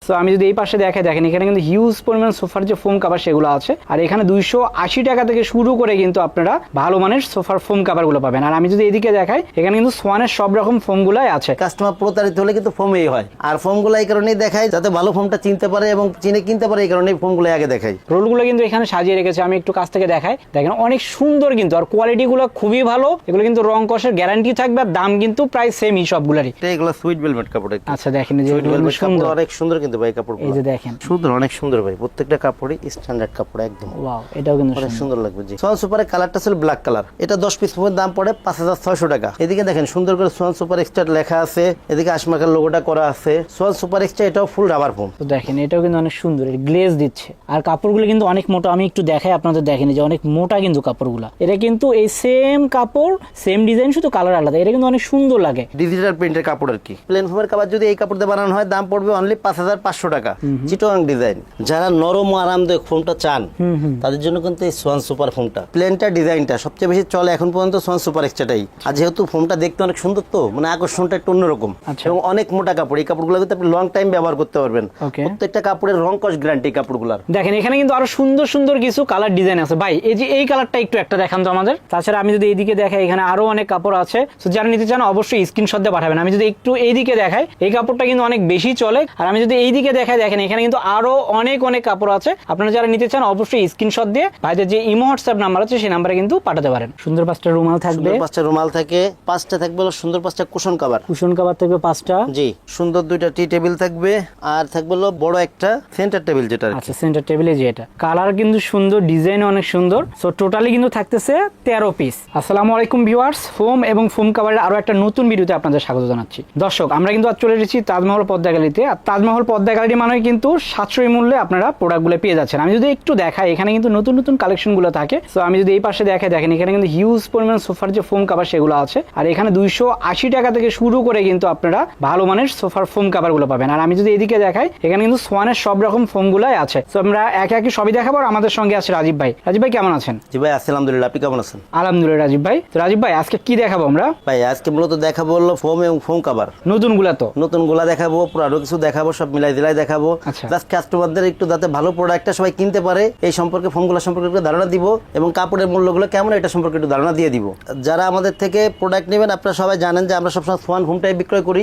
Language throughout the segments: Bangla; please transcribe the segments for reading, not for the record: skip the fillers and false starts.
তো আমি যদি এই পাশে দেখাই, দেখেন এখানে কিন্তু হিউজ পরিমাণ সোফার যে ফোম কাভার সেগুলো আছে, আর এখানে 280 টাকা থেকে শুরু করে কিন্তু আপনারা ভালো মানের সোফার ফোম কাভার গুলো পাবেন। আর আমি যদি এদিকে দেখাই, এখানে কিন্তু সোয়ানের সব রকম ফোম গুলাই আছে। কাস্টমার প্রতারিত হলে কিন্তু ফোমেই হয়, আর ফোম গুলো এই কারণেই দেখাই যাতে ভালো ফোমটা চিনতে পারে এবং চিনে কিনতে পারে, এই কারণেই ফোম গুলো আগে দেখাই। রোলগুলো কিন্তু এখানে সাজিয়ে রেখেছে, আমি একটু কাছ থেকে দেখাই, দেখেন অনেক সুন্দর কিন্তু, আর কোয়ালিটি গুলো খুবই ভালো। এগুলো কিন্তু রং কষের গ্যারান্টি থাকবে, আর দাম কিন্তু প্রায় সেমই সবগুলারই। এগুলো সুইট ভেলভেট কাপড়। আচ্ছা দেখেন এই যে সুন্দর, অনেক সুন্দর কিন্তু ভাই কাপড়। এই যে দেখেন সুন্দর, অনেক সুন্দর ভাই, প্রত্যেকটা কাপড়ই স্ট্যান্ডার্ড কাপড় একদম। ওয়াও, এটাও কিন্তু অনেক সুন্দর লাগবে। জি, সোয়ান সুপারের কালারটা ছিল ব্ল্যাক কালার। এটা 10 পিস ফোমের দাম পড়ে 5600 টাকা। এদিকে দেখেন সুন্দর করে সোয়ান সুপার এক্সট্রা লেখা আছে, এদিকে আশমাকার লোগোটা করা আছে। সোয়ান সুপার এক্সট্রা এটাও ফুল রাবার ফোম। তো দেখেন এটাও কিন্তু অনেক সুন্দর, গ্লেজ দিচ্ছে, আর কাপড়গুলো কিন্তু অনেক মোটা। আমি একটু দেখাই আপনাদের, দেখেন যে অনেক মোটা কিন্তু কাপড়গুলো। এটা কিন্তু এই সেম কাপড়, সেম ডিজাইন, শুধু কালার আলাদা। এটা কিন্তু অনেক সুন্দর লাগে, ডিজিটাল প্রিন্টের কাপড় আর কি। প্লেন ফোমের কাপড় যদি এই কাপড় দিয়ে বানানো হয় দাম পড়বে অনলি 5500 টাকা। চিটোয়াং ডিজাইন। যারা নরম ও আরামদায়ক ফোমটা চান তাদের জন্য কিন্তু এই সোয়ান সুপার ফোমটা, প্লেনটা ডিজাইনটা সবচেয়ে বেশি চলে এখন পর্যন্ত সোয়ান সুপার এক্সট্রাটাই। আর যেহেতু ফোমটা দেখতে অনেক সুন্দর, তো মানে আকর্ষণটা একটু অন্যরকম এবং অনেক মোটা কাপড়। এই কাপড়গুলো কিন্তু আপনি লং টাইম ব্যবহার করতে পারবেন। প্রত্যেকটা কাপড়ের রং কস গ্যারান্টি কাপড়গুলোর। দেখেন এখানে কিন্তু আরো সুন্দর সুন্দর কিছু কালার ডিজাইন আছে ভাই। এই যে এই কালারটা একটু একটা দেখান তো আমাদের। তাছাড়া আমি যদি এইদিকে দেখাই, এখানে আরো অনেক কাপড় আছে। তো যারা নিতে চান অবশ্যই স্ক্রিনশট দিয়ে পাঠাবেন। আমি যদি একটু এইদিকে দেখাই, এই কাপড়টা কিন্তু অনেক বেশি চলে। আর আমি যদি এইদিকে দেখাই, দেখেন এখানে কিন্তু আরো অনেক অনেক কাপড় আছে। আপনারা যারা নিতে চান অবশ্যই স্ক্রিনশট দিয়ে ভাইদের যে ইমো হোয়াটসঅ্যাপ নাম্বার আছে সেই নাম্বারে কিন্তু পাঠাতে পারেন। সুন্দর 5টা রুমাল থাকবে, 5টা রুমাল থাকে, 5টা থাকবে হলো সুন্দর 5টা কুশন কভার। কুশন কভার থাকবে 5টা। জি, সুন্দর 2টা টি টেবিল থাকবে, আর থাকবে হলো বড় একটা সেন্টার টেবিল যেটা। আচ্ছা, সেন্টার টেবিলে যে এটা কালার কিন্তু সুন্দর, ডিজাইন অনেক সুন্দর। সো টোটালি কিন্তু থাকতেছে 13 পিস। আসসালামু আলাইকুম ভিউয়ার্স, ফোম এবং ফোম কভারের আরো একটা নতুন ভিডিওতে আপনাদের স্বাগত জানাচ্ছি। দর্শক, আমরা কিন্তু আজ চলে এসেছি তাজমহল পদ্মা গ্যালারিতে। আর তাজমহল পদ্মা গ্যালারি মানে কিন্তু সাশ্রয়ী মূল্যে আপনারা প্রোডাক্টগুলো পেয়ে যাচ্ছেন। আমি যদি একটু দেখাই, এখানে কিন্তু নতুন নতুন কালেকশনগুলো থাকে। সো আমি যদি এই পাশে দেখাই, দেখেন এখানে কিন্তু হিউজ পরিমাণ সোফার যে ফোম কাভার সেগুলো আছে, আর এখানে 280 টাকা থেকে শুরু করে কিন্তু আপনারা ভালো মানের সোফার ফোম কাভার গুলো পাবেন। আর আমি যদি এদিকে দেখাই, এখানে কিন্তু সোয়ানের সব রকম ফোম গুলাই আছে। তো আমরা একে একে সবই দেখাবো। আর আমাদের সঙ্গে আছে রাজীব ভাই। রাজীব ভাই কেমন আছেন? জি ভাই, আলহামদুলিল্লাহ, আপনি কেমন আছেন? আলহামদুলিল্লাহ রাজীব ভাই। তো রাজীব ভাই, আজকে কি দেখাবো আমরা? ভাই আজকে মূলত দেখাবো হলো ফোম এবং ফোম কাভার। নতুনগুলা দেখাবো, পুরানো কিছু দেখাবো, সব মিলাই দিলাই দেখাবো। জাস্ট কাস্টমারদের একটু যাতে ভালো প্রোডাক্টটা সবাই কিনতে পারে এই সম্পর্কে, ফোমগুলো সম্পর্কে একটু ধারণা দিব এবং কাপড়ের মূল্যগুলো কেমন এটা সম্পর্কে একটু ধারণা দিয়ে দিব। যারা আমাদের থেকে প্রোডাক্ট নেবেন, আপনারা সবাই জানেন যে আমরা সবসময় সোয়ান ফোমটাই বিক্রয় করি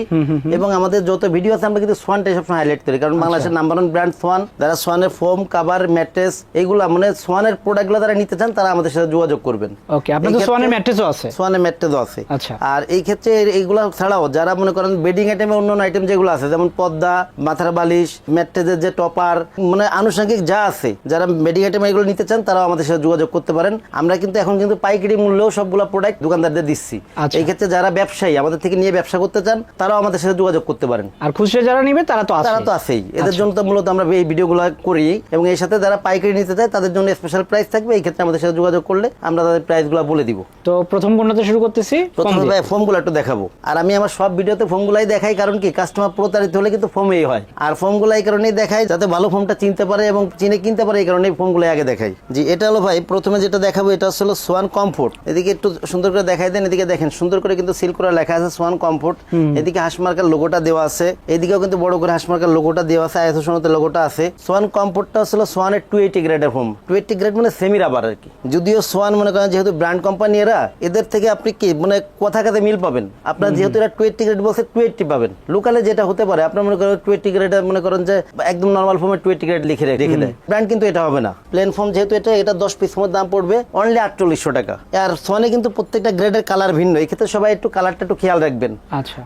এবং আমাদের যত ভিডিও আছে আমরা কিন্তু সোয়ানটাই সবসময় হাইলাইট করি, কারণ বাংলাদেশের নাম্বার 1 ব্র্যান্ড সোয়ান। যারা সোয়ানের ফোম কাভার ম্যাট্রেস এইগুলো মানে সোয়ানের প্রোডাক্টগুলো যারা নিতে চান তারা আমাদের সাথে যোগাযোগ করবেন। ওকে, আপনাদের সোয়ানের ম্যাট্রেসও আছে? সোয়ানের ম্যাট্রেসও আছে। আচ্ছা, আর এই ক্ষেত্রে এইগুলো ছাড়াও যারা মনে করেন বেডিং আইটেমে অন্যান্য আইটেম যেগুলো আছে, যেমন পর্দা, মাথার বালিশ, ম্যাট্রেসের যে টপার, মানে আনুষঙ্গিক যা আছে, যারা বেডিং আইটেম এগুলো নিতে চান তারাও আমাদের সাথে যোগাযোগ করতে পারেন। আমরা কিন্তু এখন কিন্তু পাইকারি মূল্যেও সবগুলো প্রোডাক্ট দোকানদারদের দিচ্ছি। এই ক্ষেত্রে যারা ব্যবসায়ী আমাদের থেকে নিয়ে ব্যবসা করতে চান তারাও আমাদের সাথে যোগাযোগ করতে পারেন। আর খুচরা যারা নিবে তারা তো আছেই। এদের জন্য তো মূলত আমরা এই ভিডিওগুলো করি এবং এর সাথে যারা পাইকারি নিতে চায় তাদের জন্য স্পেশাল প্রাইস থাকবে। এই ক্ষেত্রে আমাদের সাথে যোগাযোগ করলে আমরা তাদের প্রাইসগুলো বলে দিব। তো প্রথম কোনটা শুরু করতেছি? প্রথমে ভাই ফোমগুলো একটু দেখাবো। আর আমি আমার সব ভিডিওতে ফোমগুলাই দেখাই, কারণ কি কাস্টমার প্রতারিত হলে কিন্তু ফোমেই হয়, আর ফোমগুলো এই কারণেই দেখাই যাতে ভালো ফোমটা চিনতে পারে এবং চিনে কিনতে পারে, এই কারণেই ফোমগুলো আগে দেখাই। জি, এটা হলো ভাই প্রথমে যেটা দেখাবো এটা হলো সোয়ান কমফোর্ট। এদিকে একটু সুন্দর করে দেখাই দেন। এদিকে দেখেন সুন্দর করে কিন্তু সিল করে লেখা আছে সোয়ান কমফোর্ট। এদিকে হাঁসমার্কার লোগোটা দেওয়া আছে, এদিকেও কিন্তু বড় করে হাঁসমার্কার লোগোটা দেওয়া আছে, আইএসও সনদের লোগোটা আছে। সোয়ান কমফোর্টটা হলো সোয়ানের 280 গ্রেডের ফোম। 280 গ্রেড মানে সেমি রাবার আর কি। যদিও সোয়ান মনে করেন যেহেতু ব্র্যান্ড কোম্পানি, এরা এদের থেকে আপনি কি মানে কথা কাছে মিল পাবেন। আপনার যেহেতু এরা 280 গ্রেড বলছে 280 পাবেন। লোকালে যেটা হতে পারে আপনার মনে করেন 280 গ্রেড মনে করেন যে একদম নরমাল ফোমে 280 গ্রেড লিখে রেখে দেয় ব্র্যান্ড, কিন্তু এটা হবে না। প্লেন ফোম যেহেতু এটা 10 পিস ফোমের দাম পড়বে অনলি 4800 টাকা। আর সোয়ানে কিন্তু প্রত্যেকটা গ্রেডের কালার ভিন্ন, এই ক্ষেত্রে সবাই একটু কালারটা একটু খেয়াল রাখবেন।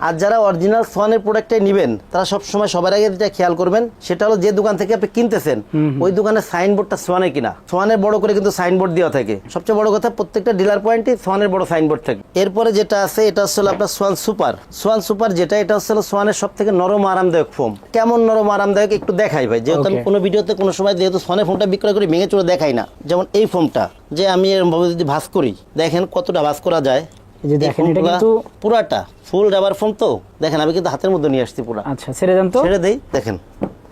আর যারা অরিজিনাল সোয়ানের প্রোডাক্টটাই নেবেন তারা সবসময় সবার আগে যেটা খেয়াল করবেন সেটা হলো যে দোকান থেকে আপনি কিনতেছেন ওই দোকানের সাইনবোর্ডটা সোয়ানে কিনা। সোয়ানের বড় করে কিন্তু সাইনবোর্ড দেওয়া থাকে। সবচেয়ে বড় কথা প্রত্যেকটা ডিলার পয়েন্টে সোয়ানের বড় সাইনবোর্ড থাকে। এরপরে যেটা আছে এটা হচ্ছে আপনার সোয়ান সুপার। সোয়ান সুপার যেটা এটা হচ্ছে সোয়ানের সব থেকে নরম আরামদায়ক ফোম। কেমন নরম আরামদায়ক একটু দেখাই ভাই, যেহেতু আমি কোনো ভিডিওতে কোনো সময় যেহেতু সোয়ানের ফোমটা বিক্রয় করি ভেঙে চড়ে দেখাই না। যেমন এই ফোমটা যে আমি এরভাবে যদি ভাঁজ করি, দেখেন কতটা ভাঁজ করা যায়। দেখেন এটা কিন্তু পুরাটা ফুল রাবার ফোম। তো দেখেন আমি কিন্তু হাতের মধ্যে নিয়ে আসছি পুরা। আচ্ছা, ছেড়ে দেন তো। ছেড়ে দেই, দেখেন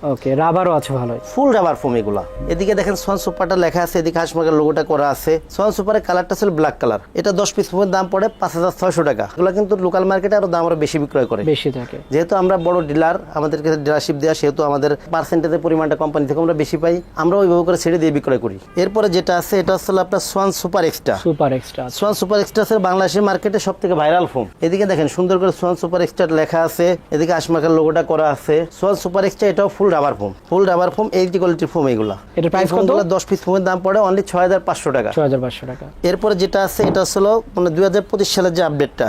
ওকে, রাবারও আছে ভালোই। ফুল রাবার ফোম এগুলা। এদিকে দেখেন সোয়ান সুপারটা লেখা আছে, এদিকে হাঁসমার্কের লোগোটা করা আছে। সোয়ান সুপারের কালারটা ছিল ব্ল্যাক কালার। এটা 10 পিস ফোমের দাম পড়ে 5,600 টাকা। এগুলো কিন্তু লোকাল মার্কেটে আরো দাম বেশি বিক্রয় করে, বেশি থাকে। যেহেতু আমরা বড় ডিলার, আমাদেরকে ডিলারশিপ দেওয়া, সেহেতু আমাদের পার্সেন্টেজের পরিমাণটা কোম্পানি থেকে আমরা বেশি পাই, আমরা ওইভাবে করে ছেড়ে দিয়ে বিক্রয় করি। এরপরে যেটা আছে এটা হচ্ছে আপনার Schwann super extra. Super extra, Schwann super extra আছে বাংলাদেশের মার্কেটে সব থেকে ভাইরাল ফোম। এদিকে দেখেন সুন্দর করে সোয়ান সুপার এক্সট্রা লেখা আছে, এদিকে হাঁসমার্কের লোগোটা করা আছে। সোয়ান সুপার এক্সট্রা এটাও ফুল রাবার ফোম, ফুল রাবার ফোম, এইচডি কোয়ালিটির ফোম এগুলা। এটার প্রাইস কত? 10 পিস ফোমের দাম পড়ে অনলি 6,500 টাকা। 6,500 টাকা। এরপরে যেটা আছে এটা হলো মানে 2025 সালের যে আপডেটটা,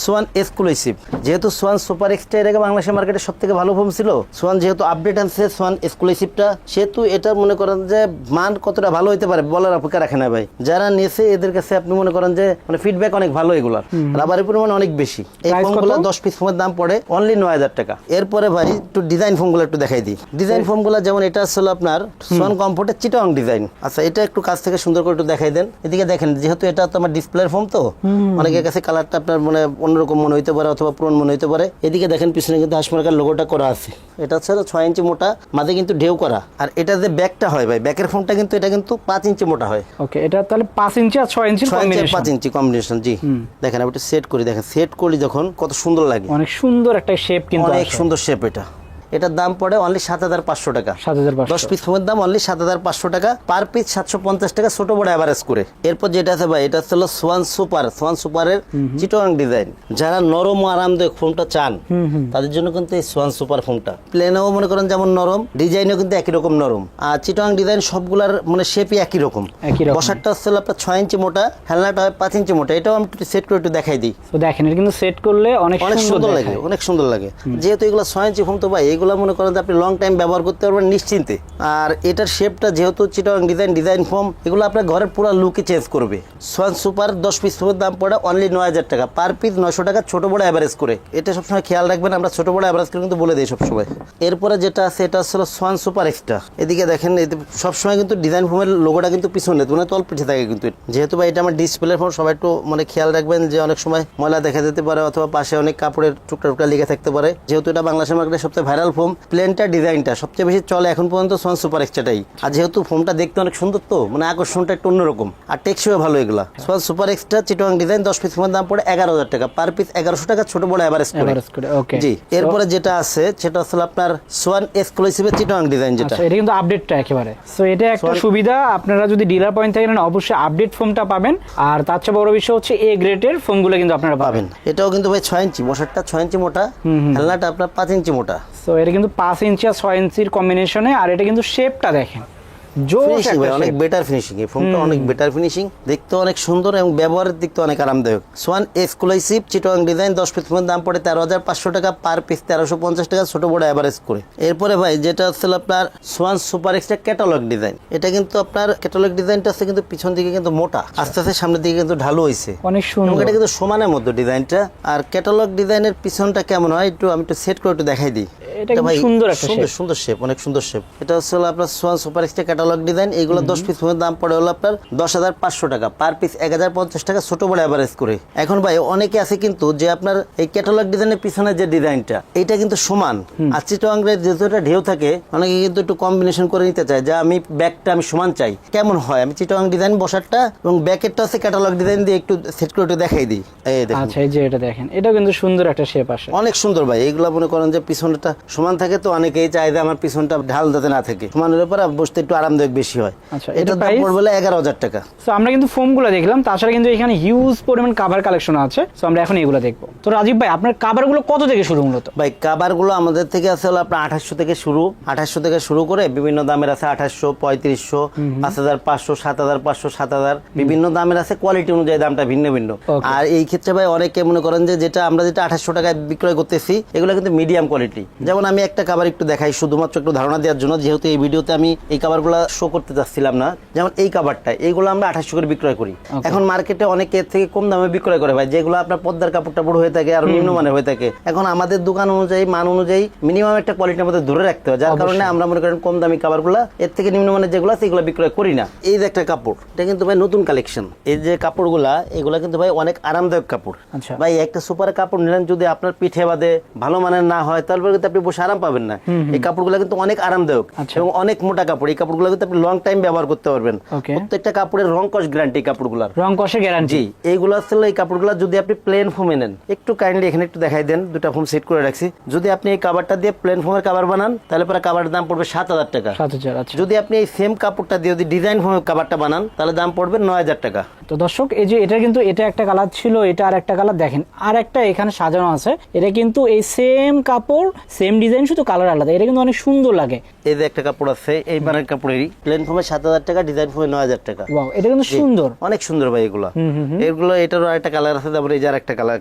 সোয়ান এক্সক্লুসিভ। যেহেতু সোয়ান সুপার এক্সট্রা এর আগে বাংলাদেশের মার্কেটে সব থেকে ভালো ফোম ছিল, সোয়ান যেহেতু আপডেট আনছে সোয়ান এক্সক্লুসিভটা, সেহেতু এটা মনে করেন যে মান কতটা ভালো হতে পারে বলার অপেক্ষা রাখে না ভাই। যারা নিয়েছে এদের কাছে আপনি মনে করেন যে মানে ফিডব্যাক অনেক ভালো এগুলার, রাবারের পরিমাণ অনেক বেশি। এই ফোমগুলো 10 পিস ফোমের দাম পড়ে অনলি 9,000 টাকা। এরপরে ভাই একটু ডিজাইন ফোমগুলো একটু দেখাই দিই। ডিজাইন ফোমগুলো যেমন এটা হলো আপনার সোয়ান কমফোর্টের চিটাং ডিজাইন। আচ্ছা, এটা একটু কাছ থেকে সুন্দর করে একটু দেখাই দেন। এদিকে দেখেন, যেহেতু এটা তো আমার ডিসপ্লের ফোম, তো অনেকের কাছে কালারটা আপনার মানে অন্যরকম মনে হইতে পারে অথবা পুরনো মনে হইতে পারে। এদিকে দেখেন পিছনে কিন্তু হাঁসমার্কার লোগোটা করা আছে। এটা হচ্ছে 6 ইঞ্চি মোটা, মাঝে কিন্তু ঢেউ করা। আর এটা যে ব্যাকটা হয় ভাই, ব্যাকের ফোমটা কিন্তু এটা কিন্তু 5 ইঞ্চি মোটা হয়। ওকে, এটা তাহলে 5 ইঞ্চি আর 6 ইঞ্চির কম্বিনেশন। 5 ইঞ্চি কম্বিনেশন, জি। দেখেন আমি একটু সেট করি, দেখেন সেট করি যখন কত সুন্দর লাগে। অনেক সুন্দর একটা শেপ, কিন্তু অনেক সুন্দর শেপ। এটার দাম পড়ে অনলি 7,500 টাকা। 7,500। 10 পিস ফোমের দাম অনলি 7,500 টাকা, পার পিস 750 টাকা, ছোট বড় এভারেজ করে। এরপর যেটা আছে ভাই, এটা হলো সোয়ান সুপার। সোয়ান সুপারের চিটাং ডিজাইন। যারা নরম ও আরামদায়ক ফোমটা চান তাদের জন্য কিন্তু এই সোয়ান সুপার ফোমটা। প্লেনেও মনে করেন যেমন নরম, ডিজাইনও কিন্তু একই রকম নরম। আর চিটাং ডিজাইন সবগুলার মানে শেপই একই রকম। বসারটা হচ্ছে আপনার 6 ইঞ্চি মোটা, হেলনাটা হয় 5 ইঞ্চি মোটা। এটাও আমি সেট করে একটু দেখাই দিই। তো দেখেন, এটা কিন্তু সেট করলে অনেক সুন্দর লাগে, অনেক সুন্দর লাগে। যেহেতু এগুলো 6 ইঞ্চি ফোম, তো ভাই এগুলো মনে করেন আপনি লং টাইম ব্যবহার করতে পারবেন নিশ্চিন্তে। আর এটার শেপটা যেহেতু চিটাং ডিজাইন ফোম, এগুলো আপনার ঘরের পুরো লুকই চেঞ্জ করবে। সোয়ান সুপার 10 পিস ফোমের দাম পড়ে অনলি 9,000 টাকা, পার পিস 900 টাকা, ছোট বড় এভারেজ করে। এটা সবসময় খেয়াল রাখবেন, আমরা ছোট বড় এভারেজ করে কিন্তু বলে দিই সবসময়। এরপরে যেটা আছে এটা হলো সোয়ান সুপার এক্সট্রা। এদিকে দেখেন, সবসময় কিন্তু ডিজাইন ফোমের লোগোটা কিন্তু পিছনে মানে তল পিঠে থাকে কিন্তু। যেহেতু ভাই এটা আমার ডিসপ্লে ফোম, সবাই একটু মানে খেয়াল রাখবেন যে অনেক সময় ময়লা দেখা যেতে পারে অথবা পাশে অনেক কাপড়ের টুকরা টুকরা লেগে থাকতে পারে। যেহেতু এটা বাংলাদেশের মার্কেটে সবচেয়ে ভাইরাল ফোম, প্লেনটা ডিজাইনটা সবচেয়ে বেশি চলে এখন পর্যন্ত সোয়ান সুপার এক্সট্রাটাই। আর যেহেতু ফোমটা দেখতে অনেক সুন্দর, তো মানে আকর্ষণটা একটু অন্যরকম, আর টেকসইও ভালো এগুলা। Swan super extra Chittagong design 10 piece ফোমের দাম পড়ে 11,000 টাকা, পার পিস 1,100 টাকা, ছোট বড় এভারেজ করে। ওকে, জি। এরপরে যেটা আছে সেটা হচ্ছে আপনার সোয়ান এক্সক্লুসিভ চিটাং ডিজাইন, যেটা এটা কিন্তু আপডেটটা একেবারে। সো এটা একটা সুবিধা, আপনারা যদি ডিলার পয়েন্ট থেকে নেন অবশ্যই আপডেট ফোমটা পাবেন। আর তার চেয়ে বড় বিষয় হচ্ছে এ গ্রেডের ফোমগুলো কিন্তু আপনারা পাবেন। এটাও কিন্তু ভাই 6 ইঞ্চি, বসারটা 6 ইঞ্চি মোটা, হেলনাটা আপনার 5 ইঞ্চি মোটা। সো এটা কিন্তু 5 ইঞ্চি আর 6 ইঞ্চির কম্বিনেশনে। আর এটা কিন্তু শেপটা দেখেন, অনেক বেটার ফিনিশিং। এই ফোনটা অনেক বেটার ফিনিশিং, দেখতে অনেক সুন্দর এবং ব্যবহারের দিক থেকে অনেক আরামদায়ক। Schwann exclusive Chittagong design 10 piece ফোনের দাম পড়ে 13,500 টাকা, পার পিস 1,350 টাকা, ছোট বড় এভারেজ করে। এরপরে ভাই যেটা হচ্ছে আপনার Schwann super extra catalogue design. এটা কিন্তু আপনার ক্যাটালগ ডিজাইনটা আছে কিন্তু পিছন দিকে কিন্তু মোটা, আস্তে আস্তে সামনের দিকে কিন্তু ঢালু হয়েছে, অনেক সুন্দর। এটা কিন্তু সমানের মধ্যে ডিজাইনটা। আর ক্যাটালগ ডিজাইনের পিছনটা কেমন হয় একটু আমি একটু সেট করে একটু দেখাই দিই। এটা ভাই সুন্দর একটা শেপ, সুন্দর শেপ, অনেক সুন্দর শেপ। এটা হচ্ছে আপনার Schwann super extra catalogue design. এইগুলো 10 পিস ফোনের দাম পড়ে হলো আপনার 10,500 টাকা, পার পিস 1,050 টাকা, ছোট বড় এভারেজ করে। এখন ভাই অনেকে আছে কিন্তু যে আপনার এই ক্যাটালগ ডিজাইনের পিছনে যে ডিজাইনটা, এইটা কিন্তু সমান। আর চিটাংয়ের যেহেতু এটা ঢেউ থাকে, অনেকে কিন্তু একটু কম্বিনেশন করে নিতে চায় যে আমি ব্যাকটা আমি সমান চাই। কেমন হয়, আমি চিটাং ডিজাইন বসারটা এবং ব্যাকেটটা আছে ক্যাটালগ ডিজাইন দিয়ে একটু সেট করে একটু দেখাই দিই। এই দেখেন, আচ্ছা এই যে এটা দেখেন, এটা কিন্তু সুন্দর একটা শেপ আসে, অনেক সুন্দর ভাই। এইগুলো মনে করেন যে পিছনটা সমান থাকে, তো অনেকেই চায় যে আমার পিছনটা ঢাল যাতে না থাকে, সমানের উপর বসতে একটু আরামদায়ক বেশি হয়। আচ্ছা, এটা দাম পড়বে 11,000 টাকা। সো আমরা কিন্তু ফোমগুলো দেখলাম, তাছাড়া কিন্তু এখানে হিউজ পরিমাণ কভার কালেকশন আছে। সো আমরা এখন এগুলো দেখবো। তো রাজীব ভাই, আপনার কভারগুলো কত থেকে শুরু মূলত? ভাই কভারগুলো আমাদের থেকে আছে হলো আপনার 2800 থেকে শুরু। 2800 থেকে শুরু করে বিভিন্ন দামের আছে 2800, 3500, 5,500, 7,500, 7,000, বিভিন্ন দামের আছে। কোয়ালিটি অনুযায়ী দামটা ভিন্ন ভিন্ন। আর এই ক্ষেত্রে ভাই অনেকে মনে করেন যে যেটা 2800 টাকায় বিক্রয় করতেছি, এগুলো কিন্তু মিডিয়াম কোয়ালিটি। যেমন আমি একটা কভার একটু দেখাই শুধুমাত্র একটু ধারণা দেওয়ার জন্য, যেহেতু এই ভিডিওতে আমি এই কভারগুলো শো করতে চাচ্ছিলাম না। যেমন এই কাভারটা, এইগুলো আমরা 2800 করে বিক্রয় করি। এখন মার্কেটে অনেকে এর থেকে কম দামে বিক্রয় করে ভাই, যেগুলো আপনার পদ্মার কাপড় টাপড় হয়ে থাকে আর নিম্নমানের হয়ে থাকে। এখন আমাদের দোকান অনুযায়ী, মান অনুযায়ী মিনিমাম একটা কোয়ালিটির মধ্যে ধরে রাখতে হয়, যার কারণে আমরা মনে করেন কম দামি কাভারগুলো এর থেকে নিম্নমানের যেগুলো আছে এগুলো বিক্রয় করি না। এই যে একটা কাপড়, এটা কিন্তু ভাই নতুন কালেকশন। এই যে কাপড়গুলা, এগুলা কিন্তু ভাই অনেক আরামদায়ক কাপড় ভাই। একটা সুপার কাপড় নিলেন, যদি আপনার পিঠে বাদে ভালো মানের না হয় তাহলে কিন্তু আপনি বসে আরাম পাবেন না। এই কাপড়গুলো কিন্তু অনেক আরামদায়ক এবং অনেক মোটা কাপড়। এই কাপড়গুলো কিন্তু আপনি লং টাইম ব্যবহার করতে পারবেন। প্রত্যেকটা কাপড়ের রং কস গ্যারান্টি, কাপড়গুলোর রং কষে গ্যারান্টি। এইগুলো আসলে এই কাপড়গুলো যদি আপনি প্লেন ফোমে নেন, একটু কাইন্ডলি এখানে একটু দেখাই দেন, দুটা ফোম সেট করে রাখছি। যদি আপনি এই কাভারটা দিয়ে প্লেন ফোমের কাভার বানান তাহলে পরে কাভারের দাম পড়বে 7000 টাকা। 7000। যদি আপনি এই সেম কাপড়টা দিয়ে যদি ডিজাইন ফোমের কাভারটা বানান তাহলে দাম পড়বে 9000 টাকা। তো দর্শক, এই যে এটা কিন্তু এটা একটা কালার ছিল, এটা আর একটা কালার দেখেন, আর একটা এখানে সাজানো আছে। এটা কিন্তু এই সেম কাপড় সেম ডিজাইন, শুধু কালার আলাদা। এটা কিন্তু অনেক সুন্দর লাগে। এই যে একটা কাপড় আছে, এই মানের কাপড়েরই প্লেন ফোমে 7000 টাকা, ডিজাইন ফোমে 9000 টাকা। ওয়াও, এটা কিন্তু সুন্দর, অনেক সুন্দর ভাই এগুলো। এগুলো এটারও আরেকটা কালার আছে, তারপরে এই যে আরেকটা কালার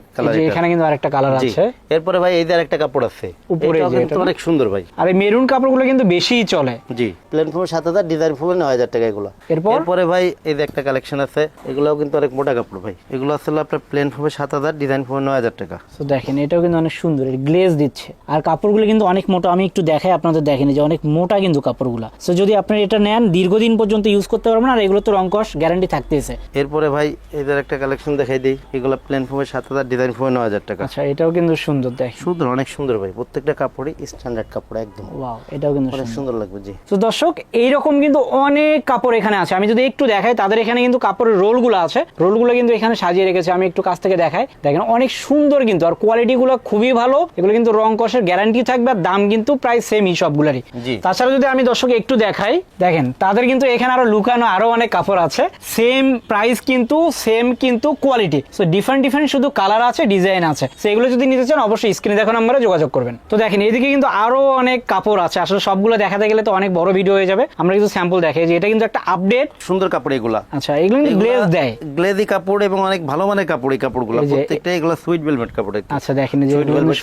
এখানে কিন্তু আরেকটা কালার আছে। এরপরে ভাই এই যে আরেকটা কাপড় আছে উপরে, এটা অনেক সুন্দর ভাই। আর এই মেরুন কাপড়গুলো কিন্তু বেশিই চলে। জি, প্লেন ফোমে 7000, ডিজাইন ফোমে 9000 টাকা এগুলো। এরপরে ভাই এই যে একটা কালেকশন আছে, এগুলোও কিন্তু অনেক মোটা কাপড় ভাই। এগুলো আসলে আপনার প্লেন ফোমে 7000, ডিজাইন ফোমে 9000 টাকা। তো দেখেন, এটাও কিন্তু অনেক সুন্দর, গ্লেজ দিচ্ছে। আর কাপড়গুলো কিন্তু অনেক মোটা। আমি একটু দেখাই আপনাদের, দেখেন যে অনেক মোটা কিন্তু কাপড়গুলো। সো যদি আপনারা এটা নেন, দীর্ঘদিন পর্যন্ত ইউজ করতে পারবেন। আর এগুলো তো রং কস গ্যারান্টি থাকতেছে। এরপরে ভাই এদের একটা কালেকশন দেখাই দিই। এগুলো প্লেন ফোমে 7000, ডিজাইন ফোমে 9000 টাকা। আচ্ছা, এটাও কিন্তু সুন্দর, দেখেন সুন্দর, অনেক সুন্দর ভাই। প্রত্যেকটা কাপড়ই স্ট্যান্ডার্ড কাপড় একদম। ওয়াও, এটাও কিন্তু অনেক সুন্দর লাগবে। জি। তো দর্শক, এইরকম কিন্তু অনেক কাপড় এখানে আছে। আমি যদি একটু দেখাই, তাদের এখানে কিন্তু কাপড়ের রোলগুলো আছে। রোলগুলো কিন্তু এখানে সাজিয়ে রেখেছে। আমি একটু কাছ থেকে দেখাই, দেখেন অনেক সুন্দর কিন্তু। আর কোয়ালিটিগুলো খুবই ভালো। এগুলো কিন্তু রং কষের গ্যারান্টি থাকবে। আর দাম কিন্তু প্রায় সেমই সবগুলারই। তাছাড়া যদি আমি দর্শক একটু দেখাই, দেখেন তাদের কিন্তু এখানে আরো লুকানো আরো অনেক কাপড় আছে। সেম প্রাইস কিন্তু সেম কিন্তু কোয়ালিটি। সো ডিফারেন্ট ডিফারেন্ট শুধু কালার আছে, ডিজাইন আছে। সেগুলো যদি নিতে চান অবশ্যই স্ক্রিনে দেখো নাম্বারে যোগাযোগ করবেন। তো দেখেন এদিকে কিন্তু আরো অনেক কাপড় আছে। আসলে সবগুলো দেখাতে গেলে তো অনেক বড় ভিডিও হয়ে যাবে। আমরা কিন্তু স্যাম্পল দেখাই যে এটা কিন্তু একটা আপডেট সুন্দর কাপড় এগুলা। আচ্ছা, এগুলো কিন্তু গ্লেজ দেয়, গ্লেজি কাপড় এবং অনেক ভালো মানের কাপড়। এই কাপড়গুলো প্রত্যেকটা এগুলো সুইট ভেলভেট কাপড়। আচ্ছা, দেখেন এই যে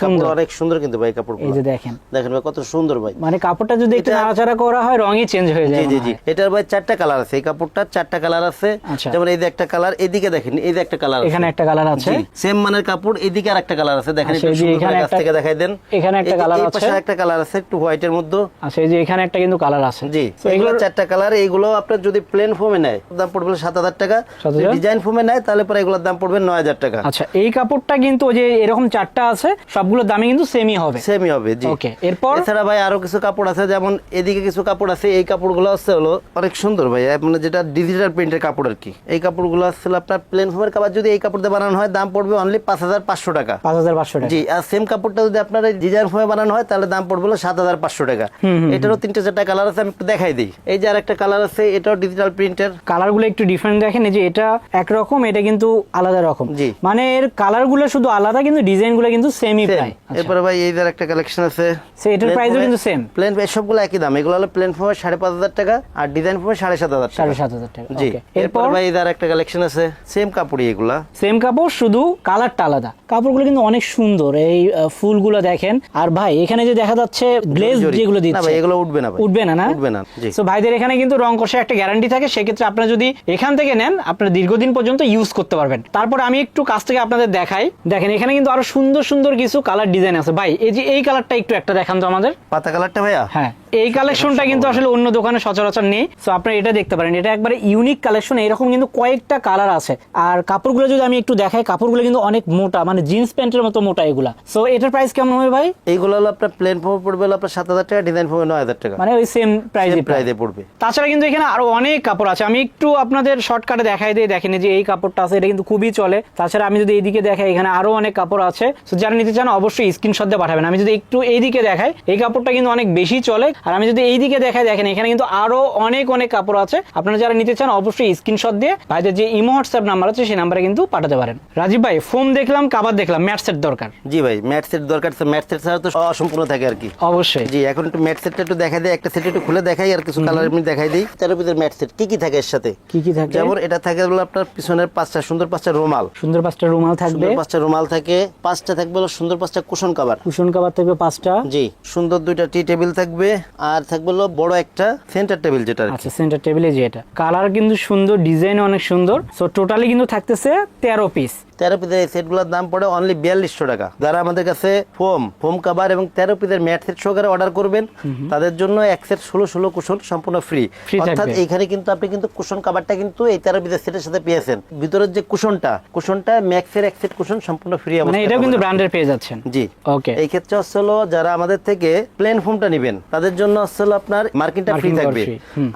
সুন্দর, অনেক সুন্দর কিন্তু ভাই কাপড়গুলো। এই যে দেখেন, দেখেন ভাই কত সুন্দর ভাই। মানে কাপড়টা যদি একটু নাড়াচাড়া করা হয় রঙই চেঞ্জ হয়ে যায়। জি জি। এটার ভাই 4টা কালার আছে। এই কাপড়টার 4টা কালার আছে। যেমন এই যে একটা কালার, এদিকে দেখেন এই যে একটা কালার আছে, এখানে একটা কালার আছে। সেম মানের কাপড়, এদিকে আরেকটা কালার আছে। দেখেন একটু সুন্দর করে কাছ থেকে দেখাই দেন। এখানে একটা কালার আছে, এই পাশে একটা কালার আছে একটু হোয়াইটের মধ্যে। আচ্ছা, এই যে এখানে একটা কিন্তু কালার আছে। জি, এগুলো 4টা কালার। এগুলো আপনার যদি প্লেন ফোমে নেয় দাম পড়বে 7000 টাকা। ডিজাইন ফোমে নেয় তাহলে পরে এগুলোর দাম পড়বে 9000 টাকা। আচ্ছা, এই কাপড়টা কিন্তু যে এরকম 4টা আছে, সবগুলোর দামই কিন্তু সেমই হবে। সেমই হবে। জি। ওকে, এরপর এছাড়া ভাই আরো কিছু কাপড় আছে, যেমন এদিকে কিছু কাপড় আছে। এই কাপড়গুলো হচ্ছে হলো অনেক সুন্দর ভাই, মানে যেটা ডিজিটাল প্রিন্টের কাপড় আর কি। এই কাপড়গুলো আসলে আপনার প্লেন ফোমের কাপড় যদি এই কাপড় দিয়ে বানানো হয় দাম পড়বে অনলি 5500 টাকা। 5500 টাকা। জি। আর সেম কাপড়টা যদি আপনার ডিজাইন ফোমে বানানো হয় তাহলে দাম পড়বে 7500 টাকা। এটারও 3-4টা কালার আছে, আমি একটু দেখাই দিই। এই যে আরেকটা কালার আছে, এটাও ডিজিটাল প্রিন্টের। কালারগুলো একটু ডিফারেন্ট দেখেন। এই যে এটা একরকম, এটা কিন্তু আলাদা রকম। জি। মানে এর কালারগুলো শুধু আলাদা, কিন্তু ডিজাইনগুলো কিন্তু সেমই প্রায়। এরপর ভাই এই যে আরেকটা কালেকশন আছে, এটার প্রাইসও কিন্তু সেম। প্লেন সবগুলো একই দাম। এগুলো হলো প্লেন ফোমে 5500 টাকা আর ডিজাইন ফোমে 7500 টাকা। 7500 টাকা। জি। এরপর ভাই এই যে আরেকটা কালেকশন আছে, সেম কাপড়ই এগুলা। সেম কাপড়, শুধু কালারটা আলাদা। কাপড়গুলো কিন্তু অনেক সুন্দর। এই ফুলগুলো দেখেন। আর ভাই এখানে যে দেখা যাচ্ছে গ্লেজ যেগুলো দিচ্ছে, না ভাই এগুলো উঠবে না ভাই। উঠবে না, না উঠবে না। জি। সো ভাইদের এখানে কিন্তু রং কষে একটা গ্যারান্টি থাকে। সেক্ষেত্রে আপনারা যদি এখান থেকে নেন, আপনারা দীর্ঘদিন পর্যন্ত ইউজ করতে পারবেন। তারপর আমি একটু কাছ থেকে আপনাদের দেখাই। দেখেন এখানে কিন্তু আরো সুন্দর সুন্দর কিছু কালার ডিজাইন আছে। ভাই এই যে এই কালারটা একটু একটা দেখান তো আমাদের। পাতা কালারটা ভাইয়া? হ্যাঁ, এই কালেকশনটা কিন্তু আসলে অন্য দোকানে সচরাচর নেই। সো আপনারা এটা দেখতে পারেন, এটা একবারে ইউনিক কালেকশন। এরকম কিন্তু কয়েকটা কালার আছে। আর কাপড়গুলো যদি আমি একটু দেখাই, কাপড়গুলো কিন্তু অনেক মোটা, মানে জিন্স প্যান্টের মতো মোটা এগুলা। সো এটার প্রাইস কেমন হবে ভাই? এইগুলো হলো আপনার প্লেন ফোমে পড়বে হলো আপনার 7000 টাকা, ডিজাইন ফোমে 9000 টাকা। মানে ওই সেম প্রাইসে পড়বে। তাছাড়া কিন্তু এখানে আরো অনেক কাপড় আছে। আমি একটু আপনাদের শর্টকাটে দেখাই দিই। দেখেন যে এই কাপড়টা আছে, এটা কিন্তু খুবই চলে। তাছাড়া আমি যদি এইদিকে দেখাই, এখানে আরো অনেক কাপড় আছে। সো যারা নিতে চান অবশ্যই স্ক্রিনশট দিয়ে পাঠাবেন। আমি যদি একটু এইদিকে দেখাই, এই কাপড়টা কিন্তু অনেক বেশি চলে। আর আমি যদি এইদিকে দেখাই, দেখেন এখানে কিন্তু আরো অনেক অনেক কাপড় আছে। আপনারা যারা নিতে চান অবশ্যই স্ক্রিনশট দিয়ে ভাইদের যে ইমো হোয়াটসঅ্যাপ নাম্বার আছে সেই নাম্বারে কিন্তু পাঠাতে পারেন। রাজীব ভাই, ফোম দেখলাম, কাভার দেখলাম, ম্যাট সেট দরকার। জি ভাই, ম্যাট সেট দরকার। ম্যাট সেট ছাড়া তো অসম্পূর্ণ থাকে আর কি। অবশ্যই। জি, এখন একটু ম্যাট সেটটা একটু দেখাই দিই। একটা সেট একটু খুলে দেখাই আর কিছু কালার এমনি দেখাই দিই। তার ভিতরে ম্যাট সেট কি কি থাকে এর সাথে? কি কি থাকে? যেমন এটা থাকে হলো আপনার পিছনের 5টা সুন্দর 5টা রুমাল। সুন্দর 5টা রুমাল থাকবে। 5টা রুমাল থাকে। 5টা থাকবে হলো সুন্দর 5টা কুশন কভার। কুশন কভার থাকবে 5টা। জি। সুন্দর 2টা টি টেবিল থাকবে। আর থাকবে হলো বড় একটা সেন্টার টেবিল যেটা আর কি। আচ্ছা, সেন্টার টেবিলে যে এটা কালার কিন্তু সুন্দর, ডিজাইন অনেক সুন্দর। সো টোটালি কিন্তু থাকতেছে 13 পিস। 13 পিসের এই সেটগুলোর দাম পড়ে অনলি 4200 টাকা। যারা আমাদের কাছে ফোম কভার এবং 13 পিসের ম্যাট সেট সহকারে অর্ডার করবেন তাদের জন্য এক সেট 16 কুশন সম্পূর্ণ ফ্রি। অর্থাৎ এইখানে কিন্তু আপনি কিন্তু কুশন কভারটা কিন্তু এই 13 পিসের সেটের সাথে পেয়েছেন। ভিতরের যে কুশনটা ম্যাক্সের এক সেট কুশন সম্পূর্ণ ফ্রি। মানে এটাও কিন্তু ব্র্যান্ডের পেয়ে যাচ্ছেন। জি, ওকে। এই ক্ষেত্রে হচ্ছে হলো যারা আমাদের থেকে প্লেন ফোমটা নেবেন তাদের জন্য হচ্ছে হলো আপনার মার্কিংটা ফ্রি থাকবে।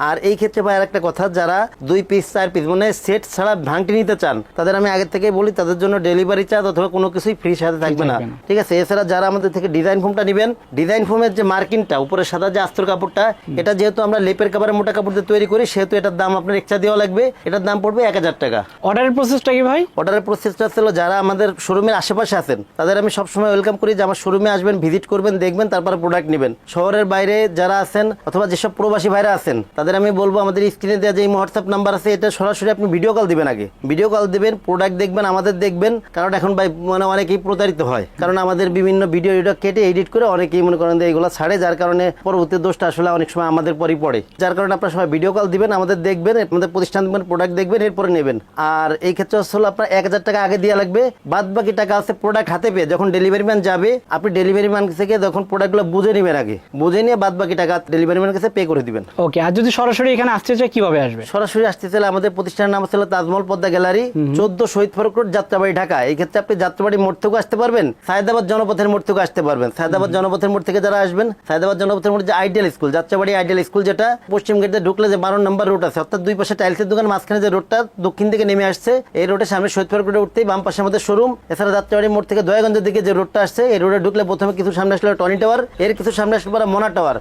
আর এই ক্ষেত্রে ভাই আরেকটা কথা, যারা 2 পিস 4 পিস মানে সেট ছাড়া ভাঙটি নিতে চান তাদের আমি আগে থেকেই বলি তাদের জন্য ডেলিভারি চার্জ অথবা কোনো কিছুই ফ্রি সাথে থাকবে না, ঠিক আছে। এছাড়া যারা আমাদের থেকে ডিজাইন ফোমটা নেবেন, ডিজাইন ফোমের যে মার্কিংটা উপরে সাদা যে আস্তর কাপড়টা, এটা যেহেতু আমরা লেপের কাপড়ে মোটা কাপড় দিয়ে তৈরি করি সেহেতু এটার দাম আপনার এক্সট্রা দেওয়া লাগবে। এটার দাম পড়বে 1000 টাকা। অর্ডারের প্রসেসটা কি ভাই? অর্ডারের প্রসেসটা হলো যারা আমাদের শোরুমের আশেপাশে আছেন তাদের আমি সবসময় ওয়েলকাম করি যে আমার শোরুমে আসবেন, ভিজিট করবেন, দেখবেন, তারপরে প্রোডাক্ট নেবেন। শহরের বাইরে যারা আছেন অথবা যেসব প্রবাসী ভাইরা আছেন তাদের আমি বলবো আমাদের স্ক্রিনে দেওয়া যে হোয়াটসঅ্যাপ নাম্বার আছে এটা সরাসরি আপনি ভিডিও কল দিবেন। আগে ভিডিও কল দিবেন, প্রোডাক্ট দেখবেন, আমাদের দেখবেন। কারণ এখন ভাই মানে অনেকেই প্রতারিত হয়, কারণ আমাদের বিভিন্ন ভিডিও কেটে এডিট করে অনেকেই মনে করেন এইগুলো ছাড়ে, যার কারণে পরবর্তী দোষটা আসলে অনেক সময় আমাদের পরই পড়ে। যার কারণে আপনার সবাই ভিডিও কল দিবেন, আমাদের দেখবেন, আমাদের প্রতিষ্ঠান দেখবেন, প্রোডাক্ট দেখবেন, এরপরে নেবেন। আর এই ক্ষেত্রে হলো আপনার 1000 টাকা আগে দেওয়া লাগবে। বাদ বাকি টাকা আছে প্রোডাক্ট হাতে পেয়ে যখন ডেলিভারি ম্যান যাবে আপনি ডেলিভারি ম্যান থেকে যখন প্রোডাক্টগুলো বুঝে নেবেন, আগে বুঝে নিয়ে বাদ বাকি টাকা ডেলিভারি ম্যানের কাছে পে করে দিবেন। ওকে। আর যদি সরাসরি এখানে আসতে চায় কিভাবে আসবে? সরাসরি আসতে চাইলে আমাদের প্রতিষ্ঠানের নাম হচ্ছে তাজমহল পদ্মা গ্যালারি, 14 শহীদ ফারুক রোড, যাত্রাবাড়ি, ঢাকা। এই ক্ষেত্রে আপনি যাত্রাবাড়ি মোড় থেকে আসতে পারবেন, সায়েদাবাদ জনপথের মোড় থেকে আসতে পারবেন। সায়েদাবাদ জনপথের মোড় থেকে যারা আসবেন, সায়েদাবাদ জনপথের মোড় যে ideal school, Jatrabari ideal school যেটা পশ্চিম গেটে ঢুকলে যে 12 নম্বর রোড আছে, অর্থাৎ দুই পাশে টাইলসের দোকান, মাঝখানে যে রোডটা দক্ষিণ দিকে নেমে আসছে, এই রোডের সামনে শহীদ ফারুক রোডে উঠতেই বাম পাশে আমাদের শোরুম। এছাড়া যাত্রাবাড়ি মোড় থেকে দয়াগঞ্জের দিকে যে রোডটা আসছে এই রোডে ঢুকলে প্রথমে কিছু সামনে আসলে টনি টাওয়ার, এর কিছু সামনে আসলে পরে মোনা টাওয়ার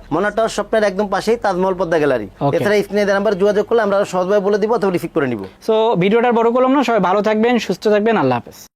স্বপ্নের একদম পাশেই তাজমহল পদ্মা গ্যালারি। এছাড়া স্ক্রিনে নাম্বার যোগাযোগ করলে আমরা সহজভাবে বলে দিব অথবা রিসিভ করে নিব। সো ভিডিওটা বড় করলাম না, সবাই ভালো থাকবেন, সুস্থ থাকবেন, আল্লাহ হাফেজ।